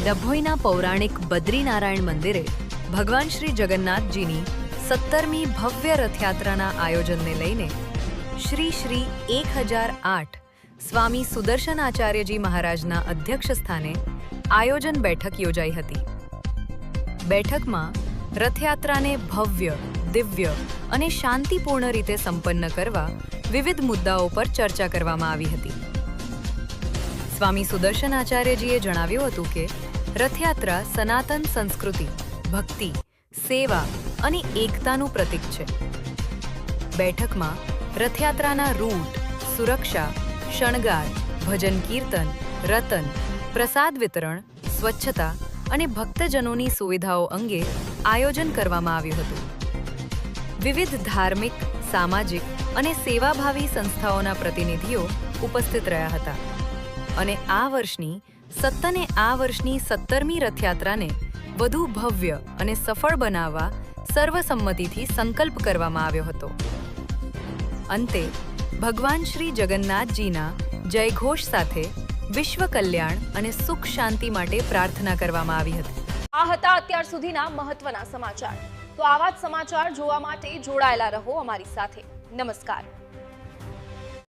ડભોઈના પૌરાણિક બદ્રીનારાયણ મંદિરે ભગવાન શ્રી જગન્નાથજીની 17મી ભવ્ય રથયાત્રાના આયોજનને લઈને શ્રી 1008 સ્વામી સુદર્શન આચાર્યજી મહારાજના અધ્યક્ષસ્થાને આયોજન બેઠક યોજાઈ હતી. બેઠકમાં રથયાત્રાને ભવ્ય, દિવ્ય અને શાંતિપૂર્ણ રીતે સંપન્ન કરવા વિવિધ મુદ્દાઓ પર ચર્ચા કરવામાં આવી હતી. સ્વામી સુદર્શન આચાર્યજીએ જણાવ્યું હતું કે રથયાત્રા સનાતન સંસ્કૃતિ, ભક્તિ, સેવા અને એકતાનું પ્રતીક છે. બેઠકમાં રથયાત્રાના રૂટ, સુરક્ષા, શણગાર, ભજન કીર્તન, રતન, પ્રસાદ વિતરણ, સ્વચ્છતા અને ભક્તજનોની સુવિધાઓ અંગે આયોજન કરવામાં આવ્યું હતું. વિવિધ ધાર્મિક, સામાજિક અને સેવાભાવી સંસ્થાઓના પ્રતિનિધિઓ ઉપસ્થિત રહ્યા હતા અને આ વર્ષની 17મી રથયાત્રાને વધુ ભવ્ય અને સફળ બનાવવા સર્વસંમતિથી સંકલ્પ કરવામાં આવ્યો હતો. અંતે ભગવાન શ્રી જગન્નાથજીના જયઘોષ સાથે વિશ્વ કલ્યાણ અને સુખ શાંતિ માટે પ્રાર્થના કરવામાં આવી હતી. આ હતા અત્યાર સુધીના મહત્વના સમાચાર. તો આવા જ સમાચાર જોવા માટે જોડાયેલા રહો અમારી સાથે. નમસ્કાર.